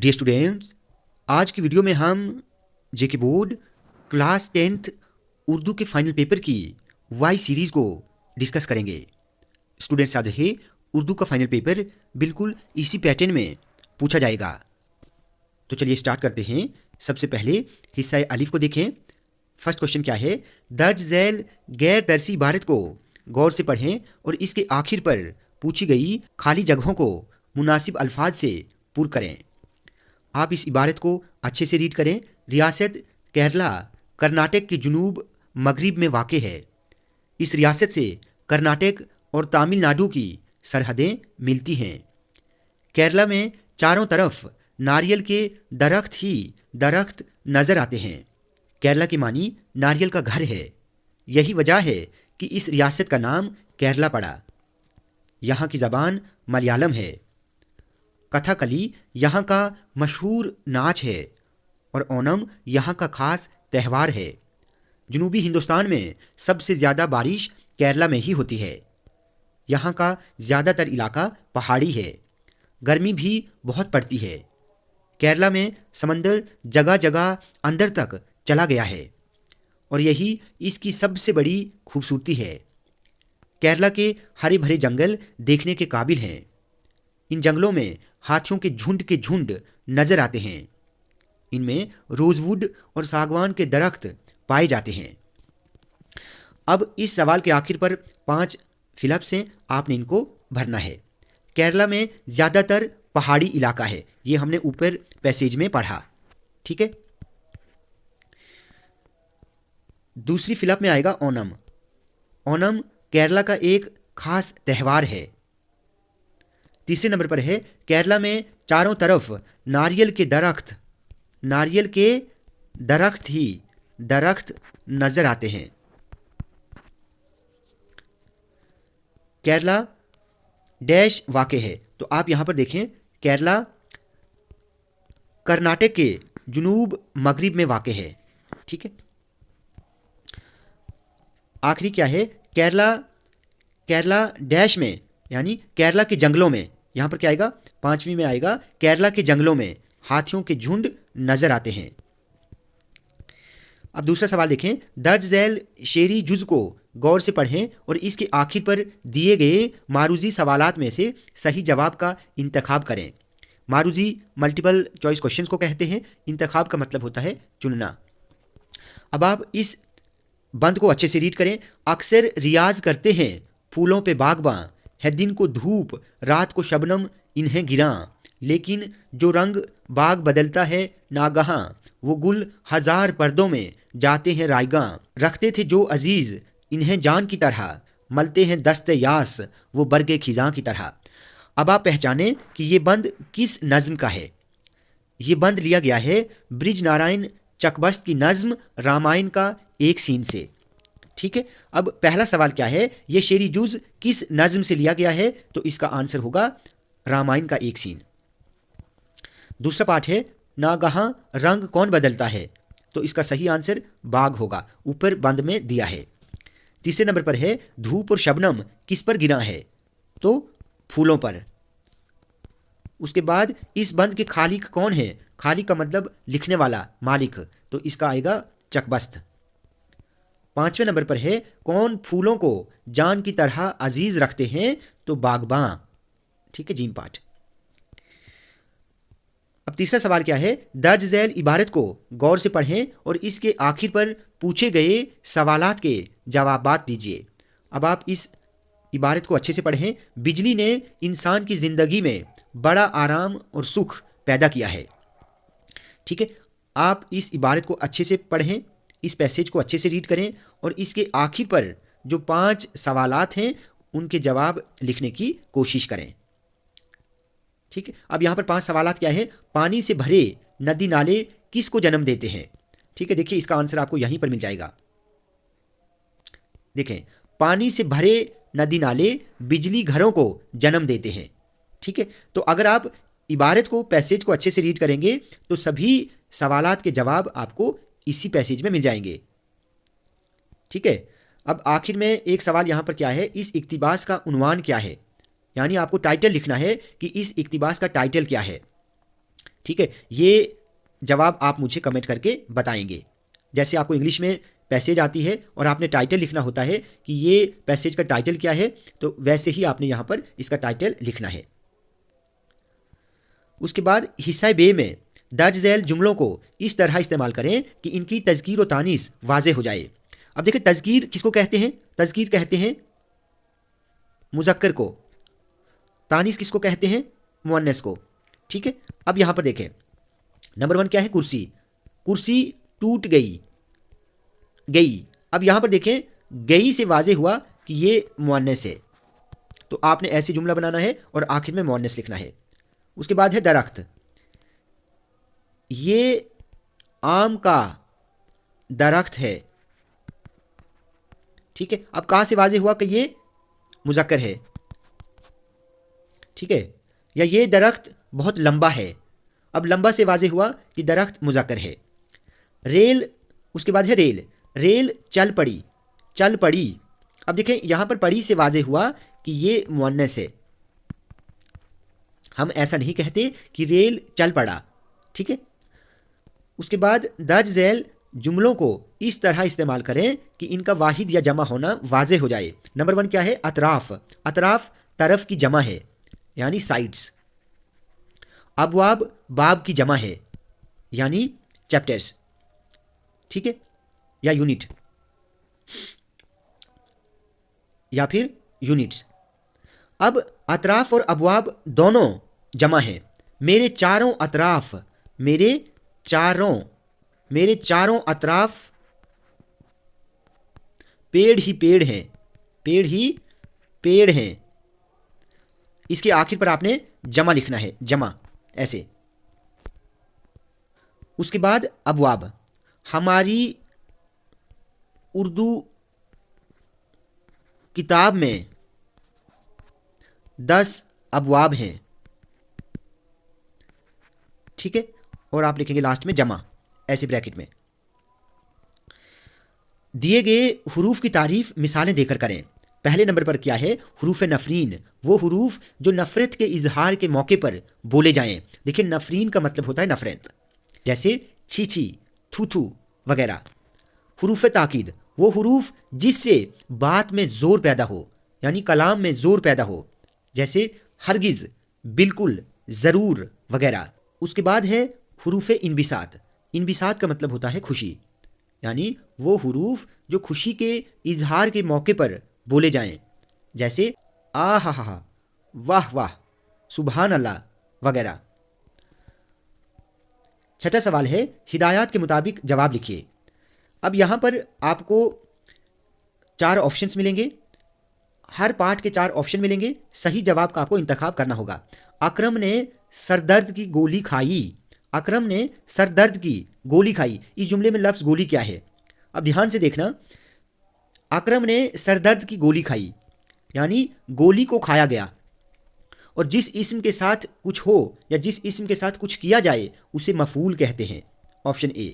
Dear students, आज की video में हम जेके बोर्ड क्लास 10th उर्दू के फाइनल पेपर की वाई सीरीज़ को डिस्कस करेंगे। स्टूडेंट्स, याद रहे उर्दू का फाइनल पेपर बिल्कुल इसी पैटर्न में पूछा जाएगा। तो चलिए स्टार्ट करते हैं। सबसे पहले हिस्सा अलिफ को देखें। फर्स्ट क्वेश्चन क्या है? दर्ज झैल गैर दरसी इबारत को गौर से पढ़ें और इसके आखिर पर पूछी गई खाली जगहों को मुनासिब अल्फाज से पुर करें। आप इस इबारत को अच्छे से रीड करें। रियासत केरला कर्नाटक के जुनूब मगरिब में वाक़ है। इस रियासत से कर्नाटक और तमिलनाडु की सरहदें मिलती हैं। केरला में चारों तरफ नारियल के दरख्त ही दरख्त नज़र आते हैं। केरला की मानी नारियल का घर है। यही वजह है कि इस रियासत का नाम केरला पड़ा। यहाँ की ज़बान मलयालम है। कथकली यहाँ का मशहूर नाच है और ओणम यहाँ का खास त्यौहार है। जनूबी हिंदुस्तान में सबसे ज़्यादा बारिश केरला में ही होती है। यहाँ का ज़्यादातर इलाका पहाड़ी है। गर्मी भी बहुत पड़ती है। केरला में समंदर जगह जगह अंदर तक चला गया है और यही इसकी सबसे बड़ी खूबसूरती है। केरला के हरे भरे जंगल देखने के काबिल हैं। इन जंगलों में हाथियों के झुंड नजर आते हैं। इनमें रोजवुड और सागवान के दरख्त पाए जाते हैं। अब इस सवाल के आखिर पर 5 फिलअप्स हैं, आपने इनको भरना है। केरला में ज़्यादातर पहाड़ी इलाका है, ये हमने ऊपर पैसेज में पढ़ा, ठीक है। दूसरी फिलअप में आएगा ओणम। ओणम केरला का एक खास त्यौहार है। तीसरे नंबर पर है केरला में चारों तरफ नारियल के दरख्त ही दरख्त नजर आते हैं। केरला डैश वाक़ है, तो आप यहां पर देखें केरला कर्नाटक के जुनूब मगरिब में वाक़ है, ठीक है। आखिरी क्या है? केरला डैश में, यानी केरला के जंगलों में। यहाँ पर क्या आएगा? 5वीं में आएगा केरला के जंगलों में हाथियों के झुंड नजर आते हैं। अब दूसरा सवाल देखें। दर्ज झैल शेरी जुज को गौर से पढ़ें और इसके आखिर पर दिए गए मारूजी सवालात में से सही जवाब का इंतखाब करें। मारूजी मल्टीपल चॉइस क्वेश्चंस को कहते हैं। इंतखाब का मतलब होता है चुनना। अब आप इस बंद को अच्छे से रीड करें। अक्सर रियाज करते हैं फूलों पे बागबां, है दिन को धूप रात को शबनम इन्हें गिरां, लेकिन जो रंग बाग बदलता है नागहां, वो गुल हजार पर्दों में जाते हैं रायगां, रखते थे जो अजीज इन्हें जान की तरह, मलते हैं दस्ते यास वो बरगे खिजां की तरह। अब आप पहचानें कि ये बंद किस नज़्म का है। ये बंद लिया गया है ब्रिज नारायण चकबस्त की नज़्म रामायण का एक सीन से, ठीक है। अब पहला सवाल क्या है? ये शेरी जुज किस नज़्म से लिया गया है? तो इसका आंसर होगा रामायण का एक सीन। दूसरा पार्ट है नागहां रंग कौन बदलता है? तो इसका सही आंसर बाग होगा, ऊपर बंद में दिया है। तीसरे नंबर पर है धूप और शबनम किस पर गिरा है? तो फूलों पर। उसके बाद इस बंद के खालिक कौन है? खालिक का मतलब लिखने वाला, मालिक, तो इसका आएगा चकबस्त। 5वें नंबर पर है कौन फूलों को जान की तरह अजीज रखते हैं? तो बागबां, ठीक है, जीम पाठ। अब तीसरा सवाल क्या है? दर्ज झैल इबारत को गौर से पढ़ें और इसके आखिर पर पूछे गए सवालात के जवाबात दीजिए। अब आप इस इबारत को अच्छे से पढ़ें। बिजली ने इंसान की ज़िंदगी में बड़ा आराम और सुख पैदा किया है, ठीक है। आप इस इबारत को अच्छे से पढ़ें, इस पैसेज को अच्छे से रीड करें और इसके आखिर पर जो 5 सवालात हैं उनके जवाब लिखने की कोशिश करें, ठीक है। अब यहाँ पर 5 सवालात क्या है? पानी से भरे नदी नाले किसको जन्म देते हैं? ठीक है, देखिए इसका आंसर आपको यहीं पर मिल जाएगा। देखें, पानी से भरे नदी नाले बिजली घरों को जन्म देते हैं, ठीक है। तो अगर आप इबारत को, पैसेज को अच्छे से रीड करेंगे तो सभी सवालात के जवाब आपको इसी पैसेज में मिल जाएंगे, ठीक है। अब आखिर में एक सवाल यहाँ पर क्या है? इस इक्तिबास का उन्वान क्या है? यानी आपको टाइटल लिखना है कि इस इक्तिबास का टाइटल क्या है। ٹھیک ہے، یہ جواب آپ مجھے کمنٹ کر کے بتائیں گے. جیسے آپ کو انگلش میں پیسیج آتی ہے اور آپ نے ٹائٹل لکھنا ہوتا ہے کہ یہ پیسیج کا ٹائٹل کیا ہے، تو ویسے ہی آپ نے یہاں پر اس کا ٹائٹل لکھنا ہے. اس کے بعد حصہ بے میں درج ذیل جملوں کو اس طرح استعمال کریں کہ ان کی تذکیر و تانیث واضح ہو جائے. اب دیکھیں تذکیر کس کو کہتے ہیں؟ تذکیر کہتے ہیں مذکر کو، تانیث کس کو کہتے ہیں؟ مؤنث کو. ٹھیک ہے، اب یہاں پر دیکھیں نمبر 1 کیا ہے؟ کرسی. کرسی ٹوٹ گئی. گئی، اب یہاں پر دیکھیں گئی سے واضح ہوا کہ یہ مؤنث ہے، تو آپ نے ایسی جملہ بنانا ہے اور آخر میں مؤنث لکھنا ہے. اس کے بعد ہے درخت. یہ آم کا درخت ہے. ٹھیک ہے، اب کہاں سے واضح ہوا کہ یہ مذکر ہے؟ ٹھیک ہے، یا یہ درخت بہت لمبا ہے. اب لمبا سے واضح ہوا کہ درخت مذکر ہے. ریل، اس کے بعد ہے ریل. ریل چل پڑی. چل پڑی، اب دیکھیں یہاں پر پڑی سے واضح ہوا کہ یہ مؤنث ہے. ہم ایسا نہیں کہتے کہ ریل چل پڑا. ٹھیک ہے، اس کے بعد درج ذیل جملوں کو اس طرح استعمال کریں کہ ان کا واحد یا جمع ہونا واضح ہو جائے. نمبر 1 کیا ہے؟ اطراف. اطراف طرف کی جمع ہے، یعنی سائڈز. ابواب باب کی جمع ہے، یعنی چیپٹرز. ٹھیک ہے، یا یونٹ، یا پھر یونٹس. اب اطراف اور ابواب دونوں جمع ہیں. میرے چاروں اطراف، میرے چاروں اطراف پیڑ ہی پیڑ ہیں. پیڑ ہی پیڑ ہیں. اس کے آخر پر آپ نے جمع لکھنا ہے، جمع ایسے. اس کے بعد ابواب. ہماری اردو کتاب میں 10 ابواب ہیں. ٹھیک ہے، اور آپ لکھیں گے لاسٹ میں جمع ایسے بریکٹ میں. دیے گئے حروف کی تعریف مثالیں دے کر کریں. پہلے نمبر پر کیا ہے؟ حروف نفرین، وہ حروف جو نفرت کے اظہار کے موقع پر بولے جائیں. دیکھیں نفرین کا مطلب ہوتا ہے نفرت، جیسے چھی چھی، تھو تھو وغیرہ. حروف تاکید، وہ حروف جس سے بات میں زور پیدا ہو، یعنی کلام میں زور پیدا ہو، جیسے ہرگز، بالکل، ضرور وغیرہ. اس کے بعد ہے حروف انبساط. انبساط کا مطلب ہوتا ہے خوشی، یعنی وہ حروف جو خوشی کے اظہار کے موقع پر بولے جائیں، جیسے آ ہا ہا، واہ واہ، سبحان اللہ وغیرہ. چھٹا سوال ہے ہدایات کے مطابق جواب لکھیے. اب یہاں پر آپ کو 4 آپشنس ملیں گے. ہر پارٹ کے 4 آپشن ملیں گے. صحیح جواب کا آپ کو انتخاب کرنا ہوگا. اکرم نے سر درد کی گولی کھائی. اکرم نے سر درد کی گولی کھائی. اس جملے میں لفظ گولی کیا ہے؟ اب دھیان سے دیکھنا. اکرم نے سر درد کی گولی کھائی، یعنی گولی کو کھایا گیا. اور جس اسم کے ساتھ کچھ ہو یا جس اسم کے ساتھ کچھ کیا جائے اسے مفعول کہتے ہیں. آپشن اے.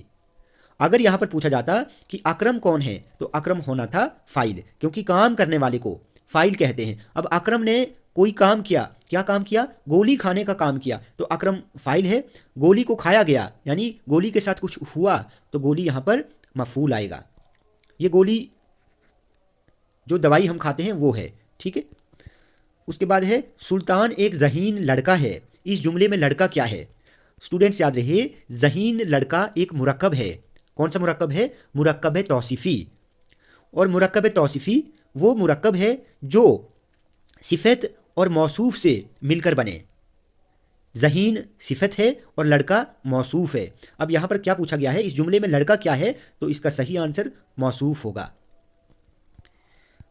اگر یہاں پر پوچھا جاتا کہ اکرم کون ہے تو اکرم ہونا تھا فاعل، کیونکہ کام کرنے والے کو فاعل کہتے ہیں. اب اکرم نے کوئی کام کیا. کیا کام کیا؟ گولی کھانے کا کام کیا، تو اکرم فاعل ہے. گولی کو کھایا گیا، یعنی گولی کے ساتھ کچھ ہوا، تو گولی یہاں پر مفعول آئے گا. یہ گولی جو دوائی ہم کھاتے ہیں وہ ہے. ٹھیک ہے. اس کے بعد ہے سلطان ایک ذہین لڑکا ہے. اس جملے میں لڑکا کیا ہے؟ اسٹوڈنٹس یاد رہے ذہین لڑکا ایک مرکب ہے. کون سا مرکب ہے؟ مرکب ہے توصیفی. اور مرکب توصیفی وہ مرکب ہے جو صفت اور موصوف سے مل کر بنے. ذہین صفت ہے اور لڑکا موصوف ہے. اب یہاں پر کیا پوچھا گیا ہے؟ اس جملے میں لڑکا کیا ہے؟ تو اس کا صحیح آنسر موصوف ہوگا.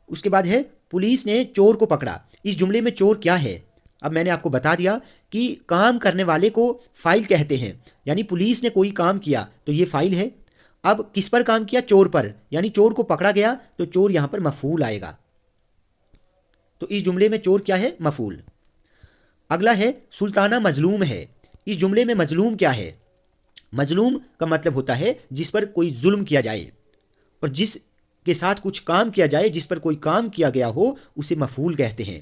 اس کے بعد ہے پولیس نے چور کو پکڑا. اس جملے میں چور کیا ہے؟ اب میں نے آپ کو بتا دیا کہ کام کرنے والے کو فاعل کہتے ہیں، یعنی پولیس نے کوئی کام کیا تو یہ فاعل ہے. اب کس پر کام کیا؟ چور پر، یعنی چور کو پکڑا گیا تو چور یہاں پر مفعول آئے گا. تو اس جملے میں چور کیا ہے؟ مفعول. اگلا ہے سلطانہ مظلوم ہے. اس جملے میں مظلوم کیا ہے؟ مظلوم کا مطلب ہوتا ہے جس پر کوئی ظلم کیا جائے، اور جس کے ساتھ کچھ کام کیا جائے، جس پر کوئی کام کیا گیا ہو اسے مفعول کہتے ہیں.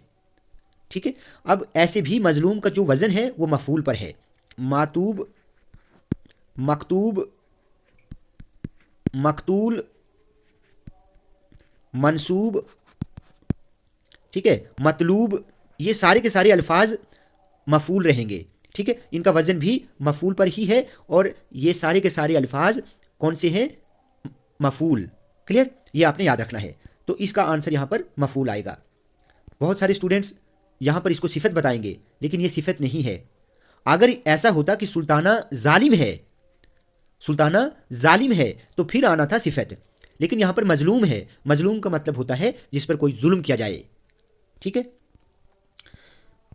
ٹھیک ہے. اب ایسے بھی مظلوم کا جو وزن ہے وہ مفعول پر ہے. मातूब, मकतूब, मकतूल, मंसूब, ठीक है, मतलूब, ये सारे के सारे अल्फाज मफूल रहेंगे। ठीक है, इनका वजन भी मफूल पर ही है और ये सारे के सारे अल्फाज कौन से हैं? मफूल। क्लियर, ये आपने याद रखना है। तो इसका आंसर यहाँ पर मफूल आएगा। बहुत सारे स्टूडेंट्स यहाँ पर इसको सिफत बताएंगे, लेकिन ये सिफत नहीं है। अगर ऐसा होता कि सुल्ताना जालिम है, सुल्ताना जालिम है, तो फिर आना था सिफत, लेकिन यहाँ पर मजलूम है। मजलूम का मतलब होता है जिस पर कोई जुल्म किया जाए। ठीक है,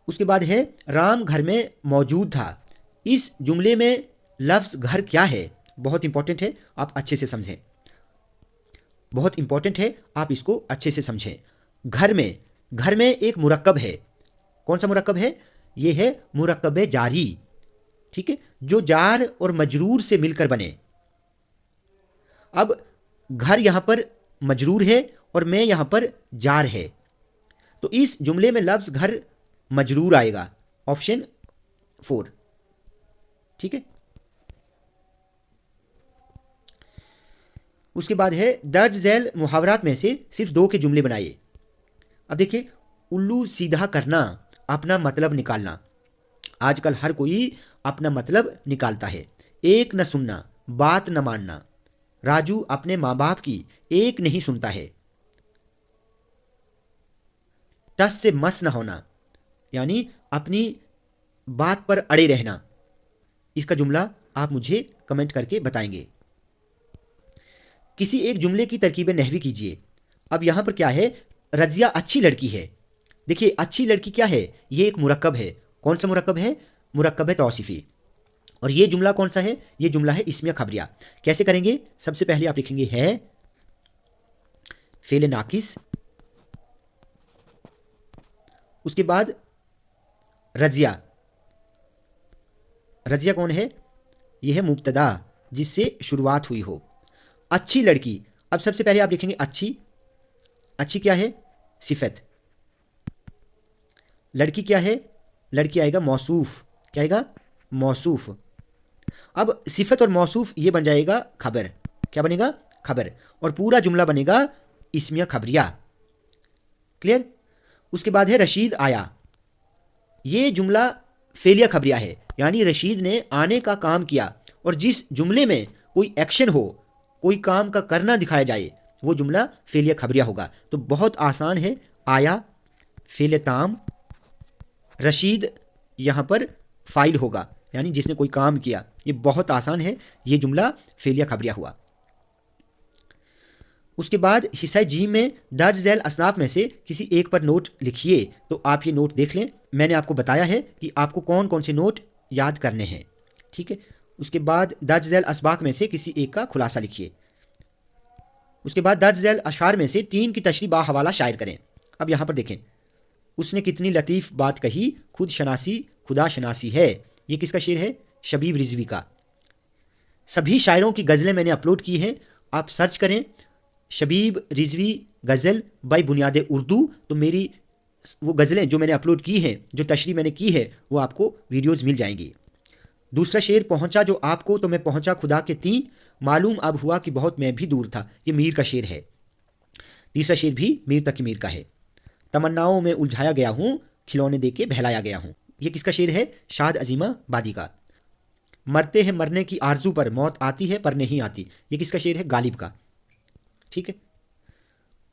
उसके बाद है राम घर में मौजूद था। इस जुमले में लफ्ज़ घर क्या है? बहुत इंपॉर्टेंट है, आप अच्छे से समझें। बहुत इंपॉर्टेंट है, आप इसको अच्छे से समझें। घर में एक मुरक्कब है। कौन सा मुरक्कब है? ये है मुरक्कब जारी। ठीक है, जो जार और मजरूर से मिलकर बने। अब घर यहां पर मजरूर है और मैं यहां पर जार है, तो इस जुमले में लफ्ज़ घर मजरूर आएगा, ऑप्शन 4। ठीक है, उसके बाद है दर्ज झैल मुहावरात में से सिर्फ 2 के जुमले बनाइए। अब देखिए, उल्लू सीधा करना, अपना मतलब निकालना। आजकल हर कोई अपना मतलब निकालता है। एक न सुनना, बात न मानना। राजू अपने माँ बाप की एक नहीं सुनता है। टस से मस न होना, यानी अपनी बात पर अड़े रहना। इसका जुमला आप मुझे कमेंट करके बताएंगे। किसी एक जुमले की तरकीबें नहवी कीजिए। अब यहां पर क्या है? रजिया अच्छी लड़की है। देखिए, अच्छी लड़की क्या है? ये एक मुरक्कब है। कौन सा मुरक्कब है? मुरक्कब है तौसीफी। और ये जुमला कौन सा है? ये जुमला है इस्मिया खबरिया। कैसे करेंगे? सबसे पहले आप लिखेंगे है फेल नाकिस, उसके बाद रजिया। रजिया कौन है? यह है मुब्तदा जिससे शुरुआत हुई हो। अच्छी लड़की, अब सबसे पहले आप लिखेंगे अच्छी। अच्छी क्या है? सिफत। लड़की क्या है? लड़की आएगा मौसूफ। क्या आएगा? मौसूफ। अब सिफत और मौसूफ ये बन जाएगा खबर। क्या बनेगा? खबर। और पूरा जुमला बनेगा इस्मिया खबरिया। क्लियर? उसके बाद है रशीद आया। ये जुमला फेलिया खबरिया है, यानी रशीद ने आने का काम किया। और जिस जुमले में कोई एक्शन हो, कोई काम का करना दिखाया जाए, वो जुमला फेलिया खबरिया होगा। तो बहुत आसान है। आया फेल ताम, रशीद यहाँ पर फाइल होगा, यानी जिसने कोई काम किया। ये बहुत आसान है, ये जुमला फेलिया खबरिया हुआ। उसके बाद हिस्सा जी में दर्ज झैल असनाफ में से किसी एक पर नोट लिखिए। तो आप ये नोट देख लें, मैंने आपको बताया है कि आपको कौन कौन से नोट याद करने हैं। ठीक है, उसके बाद दर्ज झैल असबाक में से किसी एक का खुलासा लिखिए। उसके बाद दर्ज झैल अशार में से 3 की तशरीह बा हवाला शायर करें। अब यहाँ पर देखें, उसने कितनी लतीफ़ बात कही, खुद शनासी खुदा शनासी है। ये किसका शेर है? शबीब रिजवी का। सभी शायरों की गज़लें मैंने अपलोड की हैं, आप सर्च करें शबीब रिजवी गज़ल बाय बुनियाद उर्दू, तो मेरी वो गज़लें जो मैंने अपलोड की हैं, जो तशरीह मैंने की है, वो आपको वीडियोज़ मिल जाएंगी। दूसरा शेर पहुंचा जो आपको तो मैं पहुंचा खुदा के तीन, मालूम अब हुआ कि बहुत मैं भी दूर था। ये मीर का शेर है। तीसरा शेर भी मीर तक मीर का है। तमन्नाओं में उलझाया गया हूँ, खिलौने दे के बहलाया गया हूँ। ये किसका शेर है? शाद अजीमा बादी का। मरते हैं मरने की आरजू पर, मौत आती है पर नहीं आती। ये किसका शेर है? गालिब का। ठीक है,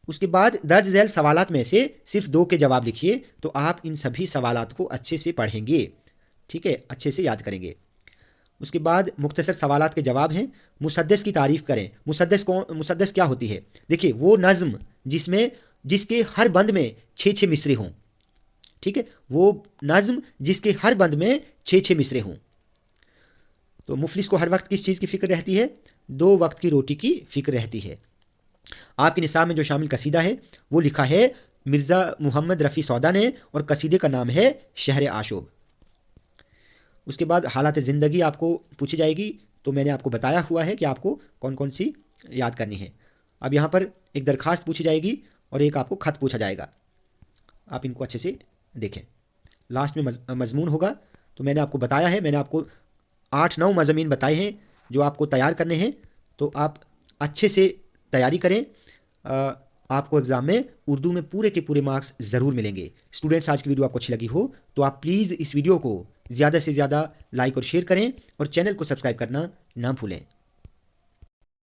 उसके बाद दर्ज झैल सवालात में से सिर्फ 2 के जवाब लिखिए। तो आप इन सभी सवालात को अच्छे से पढ़ेंगे। ठीक है, अच्छे से याद करेंगे। उसके बाद मुख्तसर सवालात के जवाब हैं। मुसद्दस की तारीफ़ करें। मुसद्दस क्या होती है? देखिए, वो नज़्म जिसके हर बंद में 6-6 मिसरे हों। ठीक है, वो नज़्म जिसके हर बंद में 6-6 मिसरे हों। तो मुफलिस को हर वक्त किस चीज़ की फ़िक्र रहती है? 2 वक्त की रोटी की फ़िक्र रहती है। आपके निसाब में जो शामिल कसीदा है वो लिखा है मिर्ज़ा मुहम्मद रफ़ी सौदा ने, और कसीदे का नाम है शहर आशोब। उसके बाद हालात ज़िंदगी आपको पूछी जाएगी। तो मैंने आपको बताया हुआ है कि आपको कौन कौन सी याद करनी है। अब यहाँ पर एक दरख्वास्त पूछी जाएगी और एक आपको ख़त पूछा जाएगा। आप इनको अच्छे से देखें, लास्ट में मजमून होगा, تو میں نے آپ کو بتایا ہے، میں نے آپ کو 8-9 مضامین بتائے ہیں جو آپ کو تیار کرنے ہیں، تو آپ اچھے سے تیاری کریں، آپ کو ایگزام میں اردو میں پورے کے پورے مارکس ضرور ملیں گے۔ اسٹوڈنٹس، آج کی ویڈیو آپ کو اچھی لگی ہو تو آپ پلیز اس ویڈیو کو زیادہ سے زیادہ لائک اور شیئر کریں، اور چینل کو سبسکرائب کرنا نہ بھولیں۔